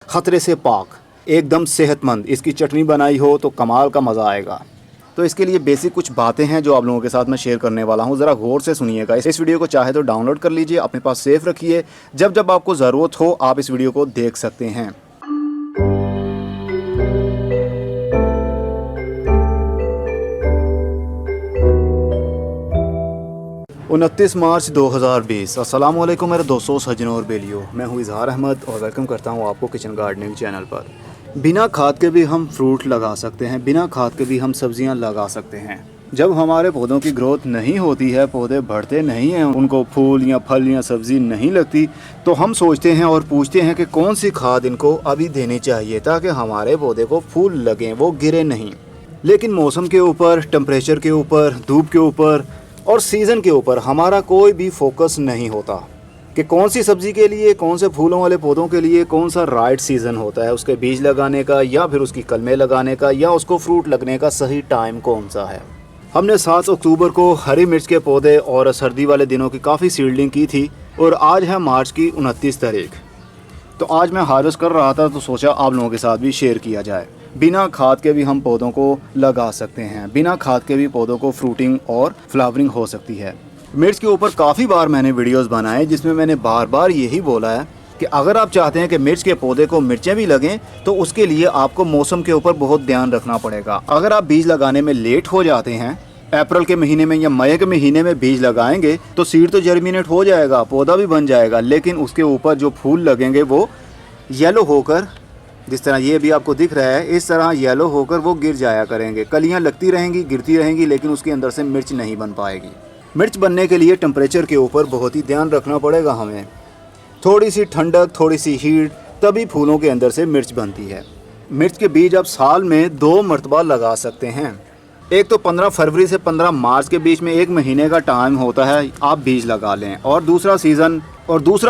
ख़तरे से पाक, एकदम सेहतमंद। इसकी चटनी बनाई हो तो कमाल का मज़ा आएगा। तो इसके लिए बेसिक कुछ बातें हैं जो आप लोगों के साथ मैं शेयर करने वाला हूं, ज़रा गौर से सुनिएगा। इस वीडियो को चाहे तो डाउनलोड कर लीजिए, अपने पास सेफ रखिए, जब जब आपको ज़रूरत हो आप इस वीडियो को देख सकते हैं। 29 मार्च 2020। अस्सलाम वालेकुम मेरे दोस्तों, सज्जनों और बेलियों। मैं हूँ इज़हार अहमद और वेलकम करता हूँ आपको किचन गार्डनिंग चैनल पर। बिना खाद के भी हम फ्रूट लगा सकते हैं, बिना खाद के भी हम सब्जियाँ लगा सकते हैं। जब हमारे पौधों की ग्रोथ नहीं होती है, पौधे बढ़ते नहीं हैं, उनको फूल या फल या सब्ज़ी नहीं लगती, तो हम सोचते हैं और पूछते हैं कि कौन सी खाद इनको अभी देनी चाहिए ताकि हमारे पौधे को फूल लगें, वो गिरे नहीं। लेकिन मौसम के ऊपर, टेम्परेचर के ऊपर, धूप के ऊपर और सीज़न के ऊपर हमारा कोई भी फोकस नहीं होता कि कौन सी सब्ज़ी के लिए, कौन से फूलों वाले पौधों के लिए कौन सा राइट सीज़न होता है, उसके बीज लगाने का या फिर उसकी कलमें लगाने का या उसको फ्रूट लगने का सही टाइम कौन सा है। हमने 7 अक्टूबर को हरी मिर्च के पौधे और सर्दी वाले दिनों की काफ़ी सीडलिंग की थी और आज है मार्च की 29 तारीख। तो आज मैं हार्वेस्ट कर रहा था तो सोचा आप लोगों के साथ भी शेयर किया जाए। बिना खाद के भी हम पौधों को लगा सकते हैं, बिना खाद के भी पौधों को फ्रूटिंग और फ्लावरिंग हो सकती है। मिर्च के ऊपर काफ़ी बार मैंने वीडियोस बनाए जिसमें मैंने बार बार यही बोला है कि अगर आप चाहते हैं कि मिर्च के पौधे को मिर्चें भी लगें तो उसके लिए आपको मौसम के ऊपर बहुत ध्यान रखना पड़ेगा। अगर आप बीज लगाने में लेट हो जाते हैं, अप्रैल के महीने में या मई के महीने में बीज लगाएंगे तो सीड तो जर्मिनेट हो जाएगा, पौधा भी बन जाएगा, लेकिन उसके ऊपर जो फूल लगेंगे वो येलो होकर, जिस तरह ये भी आपको दिख रहा है, इस तरह येलो होकर वो गिर जाया करेंगे। कलियां लगती रहेंगी, गिरती रहेंगी, लेकिन उसके अंदर से मिर्च नहीं बन पाएगी। मिर्च बनने के लिए टेम्परेचर के ऊपर बहुत ही ध्यान रखना पड़ेगा हमें। थोड़ी सी ठंडक, थोड़ी सी हीट, तभी फूलों के अंदर से मिर्च बनती है। मिर्च के बीज आप साल में 2 मरतबा लगा सकते हैं। एक तो 15 फरवरी से 15 मार्च के बीच में 1 महीने का टाइम होता है, आप बीज लगा लें। और दूसरा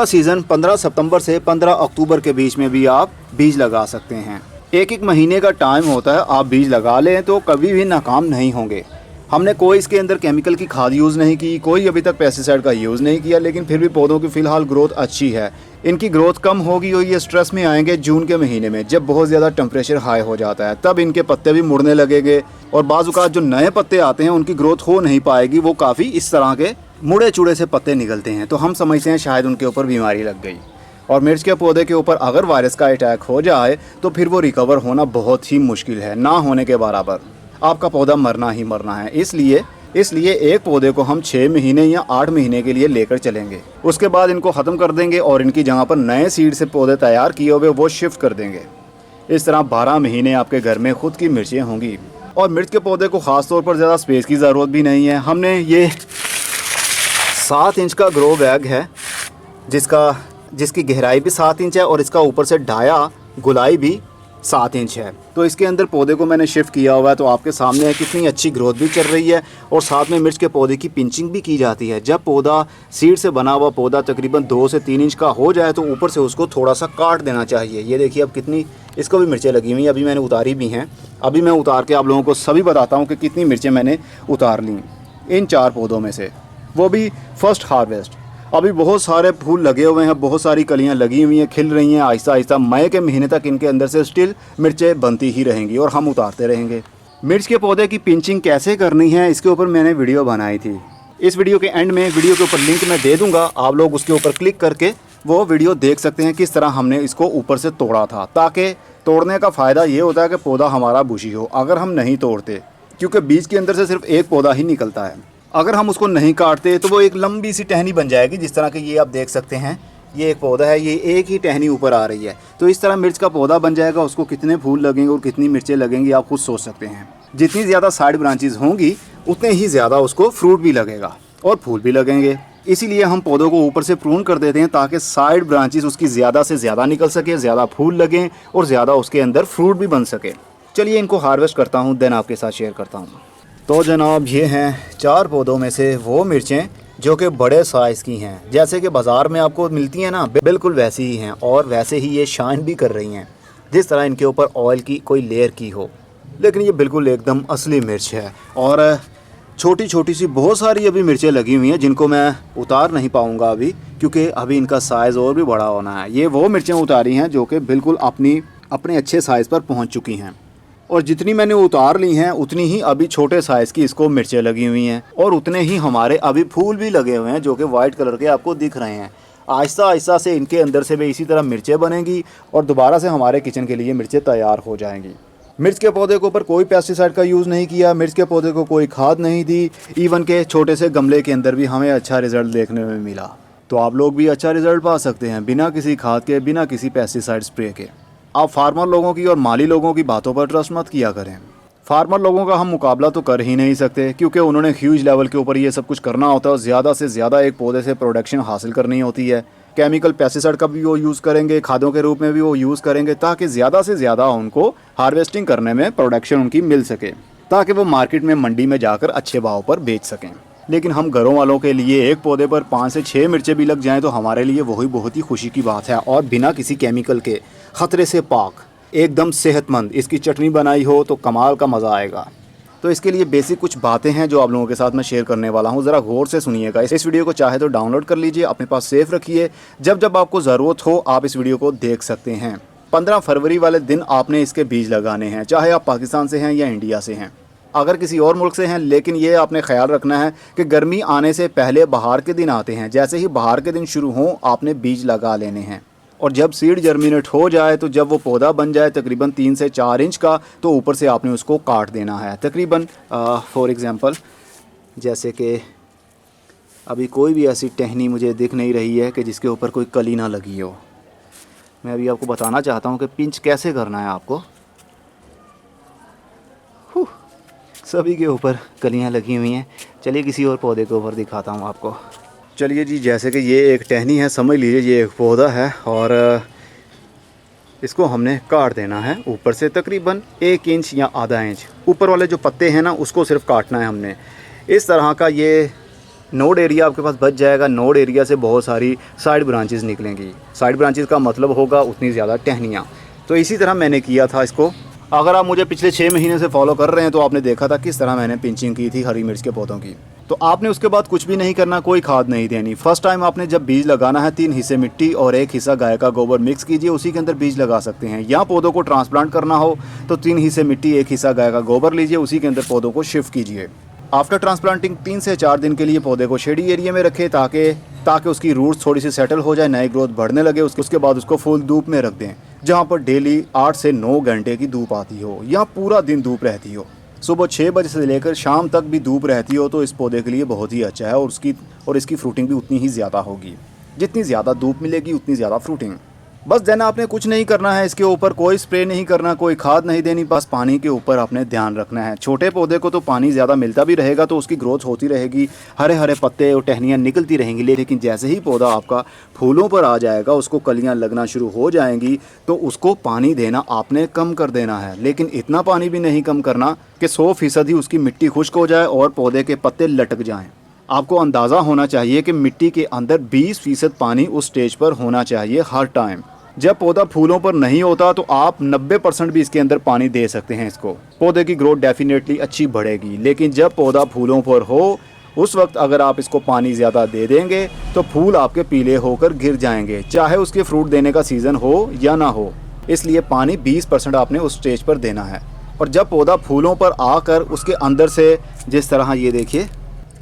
सीज़न 15 सितंबर से 15 अक्टूबर के बीच में भी आप बीज लगा सकते हैं। एक महीने का टाइम होता है, आप बीज लगा लें तो कभी भी नाकाम नहीं होंगे। हमने कोई इसके अंदर केमिकल की खाद यूज़ नहीं की, कोई अभी तक पेस्टिसाइड का यूज़ नहीं किया, लेकिन फिर भी पौधों की फ़िलहाल ग्रोथ अच्छी है। इनकी ग्रोथ कम होगी और ये स्ट्रेस में आएंगे जून के महीने में, जब बहुत ज़्यादा टेम्परेचर हाई हो जाता है, तब इनके पत्ते भी मुड़ने लगेंगे और बाज़-औक़ात जो नए पत्ते आते हैं उनकी ग्रोथ हो नहीं पाएगी, वो काफ़ी इस तरह के मुड़े चूड़े से पत्ते निकलते हैं। तो हम समझते हैं शायद उनके ऊपर बीमारी लग गई। और मिर्च के पौधे के ऊपर अगर वायरस का अटैक हो जाए तो फिर वो रिकवर होना बहुत ही मुश्किल है, ना होने के बराबर। आपका पौधा मरना ही मरना है। इसलिए एक पौधे को हम 6 महीने या 8 महीने के लिए लेकर चलेंगे। उसके बाद इनको ख़त्म कर देंगे और इनकी जगह पर नए सीड से पौधे तैयार किए हुए वो शिफ्ट कर देंगे। इस तरह 12 महीने आपके घर में खुद की मिर्चें होंगी। और मिर्च के पौधे को ख़ास तौर पर ज़्यादा स्पेस की ज़रूरत भी नहीं है। हमने ये 7 इंच का ग्रो बैग है जिसकी गहराई भी 7 इंच है और इसका ऊपर से डाया गुलाई भी 7 इंच है। तो इसके अंदर पौधे को मैंने शिफ्ट किया हुआ है, तो आपके सामने है कितनी अच्छी ग्रोथ भी चल रही है। और साथ में मिर्च के पौधे की पिंचिंग भी की जाती है। जब पौधा सीड से बना हुआ पौधा तकरीबन 2 से 3 इंच का हो जाए तो ऊपर से उसको थोड़ा सा काट देना चाहिए। ये देखिए अब कितनी इसको भी मिर्चें लगी हुई हैं, अभी मैंने उतारी भी हैं। अभी मैं उतार के आप लोगों को सभी बताता हूँ कि कितनी मिर्चें मैंने उतार ली इन 4 पौधों में से, वो भी फर्स्ट हार्वेस्ट। अभी बहुत सारे फूल लगे हुए हैं, बहुत सारी कलियां लगी हुई हैं, खिल रही हैं आहिस्ता आहिस्ता। मई के महीने तक इनके अंदर से स्टिल मिर्चें बनती ही रहेंगी और हम उतारते रहेंगे। मिर्च के पौधे की पिंचिंग कैसे करनी है इसके ऊपर मैंने वीडियो बनाई थी। इस वीडियो के एंड में वीडियो के ऊपर लिंक मैं दे दूँगा, आप लोग उसके ऊपर क्लिक करके वो वीडियो देख सकते हैं किस तरह हमने इसको ऊपर से तोड़ा था। ताकि तोड़ने का फ़ायदा ये होता है कि पौधा हमारा बुशी हो। अगर हम नहीं तोड़ते, क्योंकि बीज के अंदर से सिर्फ एक पौधा ही निकलता है, अगर हम उसको नहीं काटते तो वो एक लंबी सी टहनी बन जाएगी। जिस तरह के ये आप देख सकते हैं, ये एक पौधा है, ये एक ही टहनी ऊपर आ रही है। तो इस तरह मिर्च का पौधा बन जाएगा। उसको कितने फूल लगेंगे और कितनी मिर्चें लगेंगी आप खुद सोच सकते हैं। जितनी ज़्यादा साइड ब्रांचेज होंगी उतने ही ज़्यादा उसको फ्रूट भी लगेगा और फूल भी लगेंगे। इसीलिए हम पौधों को ऊपर से प्रून कर देते हैं ताकि साइड ब्रांचेज उसकी ज़्यादा से ज़्यादा निकल सके, ज़्यादा फूल लगें और ज़्यादा उसके अंदर फ्रूट भी बन सके। चलिए इनको हार्वेस्ट करता हूँ, देन आपके साथ शेयर करता हूँ। तो जनाब ये हैं 4 पौधों में से वो मिर्चें जो कि बड़े साइज़ की हैं। जैसे कि बाज़ार में आपको मिलती हैं ना, बिल्कुल वैसी ही हैं और वैसे ही ये शाइन भी कर रही हैं, जिस तरह इनके ऊपर ऑयल की कोई लेयर की हो। लेकिन ये बिल्कुल एकदम असली मिर्च है। और छोटी छोटी सी बहुत सारी अभी मिर्चें लगी हुई हैं जिनको मैं उतार नहीं पाऊंगा अभी, क्योंकि अभी इनका साइज़ और भी बड़ा होना है। ये वो मिर्चें उतारी हैं जो कि बिल्कुल अपने अच्छे साइज़ पर पहुंच चुकी हैं, और जितनी मैंने उतार ली हैं उतनी ही अभी छोटे साइज़ की इसको मिर्चें लगी हुई हैं, और उतने ही हमारे अभी फूल भी लगे हुए हैं जो कि वाइट कलर के आपको दिख रहे हैं। आहिस्ता आहिस्ता से इनके अंदर से भी इसी तरह मिर्चें बनेंगी और दोबारा से हमारे किचन के लिए मिर्चें तैयार हो जाएंगी। मिर्च के पौधे के ऊपर कोई पेस्टिसाइड का यूज़ नहीं किया, मिर्च के पौधे को कोई खाद नहीं दी, इवन के छोटे से गमले के अंदर भी हमें अच्छा रिज़ल्ट देखने में मिला। तो आप लोग भी अच्छा रिज़ल्ट पा सकते हैं बिना किसी खाद के, बिना किसी पेस्टिसाइड स्प्रे के। आप फार्मर लोगों की और माली लोगों की बातों पर ट्रस्ट मत किया करें। फार्मर लोगों का हम मुकाबला तो कर ही नहीं सकते, क्योंकि उन्होंने ह्यूज लेवल के ऊपर ये सब कुछ करना होता है और ज़्यादा से ज़्यादा एक पौधे से प्रोडक्शन हासिल करनी होती है। केमिकल पेस्टिसाइड का भी वो यूज़ करेंगे, खादों के रूप में भी वो यूज़ करेंगे, ताकि ज़्यादा से ज़्यादा उनको हार्वेस्टिंग करने में प्रोडक्शन उनकी मिल सके, ताकि वो मार्केट में मंडी में जाकर अच्छे भाव पर बेच सकें। लेकिन हम घरों वालों के लिए एक पौधे पर 5 से 6 मिर्चें भी लग जाएं तो हमारे लिए वही बहुत ही खुशी की बात है, और बिना किसी केमिकल के, ख़तरे से पाक, एकदम सेहतमंद इसकी चटनी बनाई हो तो कमाल का मज़ा आएगा। तो इसके लिए बेसिक कुछ बातें हैं जो आप लोगों के साथ मैं शेयर करने वाला हूं, ज़रा गौर से सुनिएगा। इस वीडियो को चाहे तो डाउनलोड कर लीजिए, अपने पास सेफ रखिए, जब जब आपको ज़रूरत हो आप इस वीडियो को देख सकते हैं। 15 फरवरी वाले दिन आपने इसके बीज लगाने हैं, चाहे आप पाकिस्तान से हैं या इंडिया से हैं, अगर किसी और मुल्क से हैं। लेकिन ये आपने ख्याल रखना है कि गर्मी आने से पहले बहार के दिन आते हैं, जैसे ही बहार के दिन शुरू हों आपने बीज लगा लेने हैं। और जब सीड जर्मिनेट हो जाए, तो जब वो पौधा बन जाए तकरीबन 3 से 4 इंच का, तो ऊपर से आपने उसको काट देना है। तकरीबन फॉर एग्ज़ाम्पल जैसे कि अभी कोई भी ऐसी टहनी मुझे दिख नहीं रही है कि जिसके ऊपर कोई कली ना लगी हो। मैं अभी आपको बताना चाहता हूँ कि पिंच कैसे करना है आपको। सभी के ऊपर कलियाँ लगी हुई हैं। चलिए किसी और पौधे के ऊपर दिखाता हूँ आपको। चलिए जी, जैसे कि ये एक टहनी है, समझ लीजिए ये एक पौधा है, और इसको हमने काट देना है ऊपर से तकरीबन 1 इंच या आधा इंच। ऊपर वाले जो पत्ते हैं ना उसको सिर्फ काटना है हमने। इस तरह का ये नोड एरिया आपके पास बच जाएगा। नोड एरिया से बहुत सारी साइड ब्रांचेस निकलेंगी। साइड ब्रांचेस का मतलब होगा उतनी ज़्यादा टहनियाँ। तो इसी तरह मैंने किया था इसको। अगर आप मुझे पिछले 6 महीने से फॉलो कर रहे हैं तो आपने देखा था किस तरह मैंने पिंचिंग की थी हरी मिर्च के पौधों की। तो आपने उसके बाद कुछ भी नहीं करना, कोई खाद नहीं देनी। फर्स्ट टाइम आपने जब बीज लगाना है 3 हिस्से मिट्टी और 1 हिस्सा गाय का गोबर मिक्स कीजिए, उसी के अंदर बीज लगा सकते हैं। या पौधों को ट्रांसप्लांट करना हो तो 3 हिस्से मिट्टी 1 हिस्सा गाय का गोबर लीजिए, उसी के अंदर पौधों को शिफ्ट कीजिए। आफ्टर ट्रांसप्लांटिंग 3 से 4 दिन के लिए पौधे को शेडी एरिया में रखें, ताकि उसकी रूट्स थोड़ी सी सेटल हो जाए, नई ग्रोथ बढ़ने लगे। उसके बाद उसको फुल धूप में रख दें, जहाँ पर डेली 8 से 9 घंटे की धूप आती हो, या पूरा दिन धूप रहती हो। सुबह 6 बजे से लेकर शाम तक भी धूप रहती हो तो इस पौधे के लिए बहुत ही अच्छा है, और इसकी फ्रूटिंग भी उतनी ही ज़्यादा होगी। जितनी ज़्यादा धूप मिलेगी उतनी ज़्यादा फ्रूटिंग। बस देना आपने कुछ नहीं करना है, इसके ऊपर कोई स्प्रे नहीं करना, कोई खाद नहीं देनी, बस पानी के ऊपर आपने ध्यान रखना है। छोटे पौधे को तो पानी ज़्यादा मिलता भी रहेगा तो उसकी ग्रोथ होती रहेगी, हरे हरे पत्ते और टहनियाँ निकलती रहेंगी। लेकिन जैसे ही पौधा आपका फूलों पर आ जाएगा, उसको कलियाँ लगना शुरू हो जाएंगी, तो उसको पानी देना आपने कम कर देना है। लेकिन इतना पानी भी नहीं कम करना कि 100% ही उसकी मिट्टी खुश्क हो जाए और पौधे के पत्ते लटक जाएँ। आपको अंदाज़ा होना चाहिए कि मिट्टी के अंदर 20% पानी उस स्टेज पर होना चाहिए हर टाइम। जब पौधा फूलों पर नहीं होता तो आप 90% भी इसके अंदर पानी दे सकते हैं इसको। पौधे की ग्रोथ डेफिनेटली अच्छी बढ़ेगी। लेकिन जब पौधा फूलों पर हो उस वक्त अगर आप इसको पानी ज़्यादा दे देंगे तो फूल आपके पीले होकर गिर जाएंगे, चाहे उसके फ्रूट देने का सीज़न हो या ना हो। इसलिए पानी 20% आपने उस स्टेज पर देना है। और जब पौधा फूलों पर आकर उसके अंदर से जिस तरह ये देखिए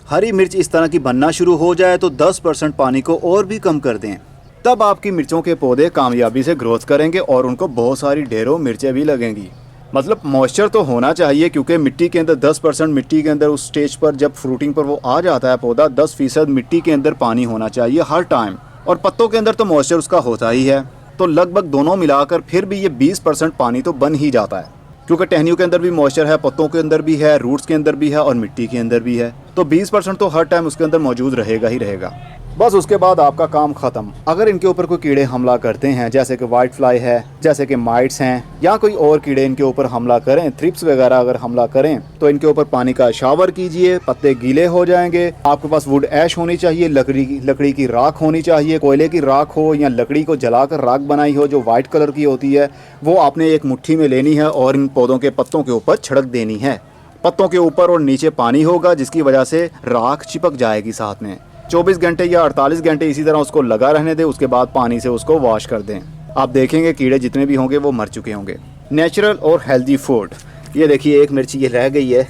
हरी मिर्च इस तरह की बनना शुरू हो जाए तो 10% पानी को और भी कम कर दें। तब आपकी मिर्चों के पौधे कामयाबी से ग्रोथ करेंगे और उनको बहुत सारी ढेरों मिर्चें भी लगेंगी। मतलब मॉइस्चर तो होना चाहिए, क्योंकि मिट्टी के अंदर 10% मिट्टी के अंदर उस स्टेज पर जब फ्रूटिंग पर वो आ जाता है पौधा, 10% मिट्टी के अंदर पानी होना चाहिए हर टाइम। और पत्तों के अंदर तो मॉइस्चर उसका होता ही है, तो लगभग दोनों मिलाकर फिर भी ये 20% पानी तो बन ही जाता है, क्योंकि टहनियों के अंदर भी मॉइस्चर है, पत्तों के अंदर भी है, रूट्स के अंदर भी है और मिट्टी के अंदर भी है। तो 20% तो हर टाइम उसके अंदर मौजूद रहेगा ही रहेगा। बस उसके बाद आपका काम ख़त्म। अगर इनके ऊपर कोई कीड़े हमला करते हैं, जैसे कि वाइट फ्लाई है, जैसे कि माइट्स हैं, या कोई और कीड़े इनके ऊपर हमला करें, थ्रिप्स वगैरह अगर हमला करें, तो इनके ऊपर पानी का शावर कीजिए, पत्ते गीले हो जाएंगे। आपके पास वुड ऐश होनी चाहिए, लकड़ी की राख होनी चाहिए, कोयले की राख हो या लकड़ी को जलाकर राख बनाई हो जो वाइट कलर की होती है, वो आपने एक मुट्ठी में लेनी है और इन पौधों के पत्तों के ऊपर छिड़क देनी है। पत्तों के ऊपर और नीचे पानी होगा, जिसकी वजह से राख चिपक जाएगी साथ में। 24 घंटे या 48 घंटे इसी तरह उसको लगा रहने दें, उसके बाद पानी से उसको वॉश कर दें। आप देखेंगे कीड़े जितने भी होंगे वो मर चुके होंगे। नेचुरल और हेल्दी फूड। ये देखिए एक मिर्ची ये रह गई है,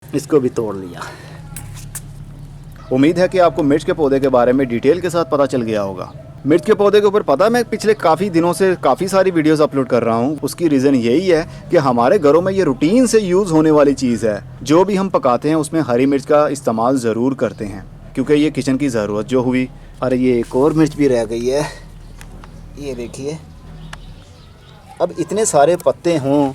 इसको भी तोड़ लिया। उम्मीद है कि आपको मिर्च के पौधे के बारे में डिटेल के साथ पता चल गया होगा। मिर्च के पौधे के ऊपर पता है मैं पिछले काफ़ी दिनों से काफ़ी सारी वीडियोस अपलोड कर रहा हूँ। उसकी रीज़न यही है कि हमारे घरों में ये रूटीन से यूज़ होने वाली चीज़ है। जो भी हम पकाते हैं उसमें हरी मिर्च का इस्तेमाल ज़रूर करते हैं, क्योंकि ये किचन की ज़रूरत जो हुई। अरे ये एक और मिर्च भी रह गई है, ये देखिए। अब इतने सारे पत्ते हों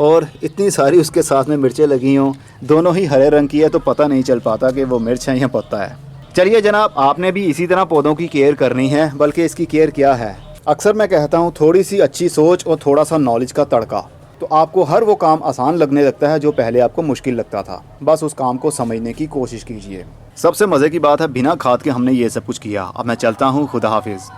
और इतनी सारी उसके साथ में मिर्चें लगी हों, दोनों ही हरे रंग की है, तो पता नहीं चल पाता कि वो मिर्च है या पत्ता है। चलिए जनाब, आपने भी इसी तरह पौधों की केयर करनी है, बल्कि इसकी केयर क्या है। अक्सर मैं कहता हूँ थोड़ी सी अच्छी सोच और थोड़ा सा नॉलेज का तड़का, तो आपको हर वो काम आसान लगने लगता है जो पहले आपको मुश्किल लगता था। बस उस काम को समझने की कोशिश कीजिए। सबसे मज़े की बात है बिना खाद के हमने ये सब कुछ किया। अब मैं चलता हूँ, खुदा हाफिज़।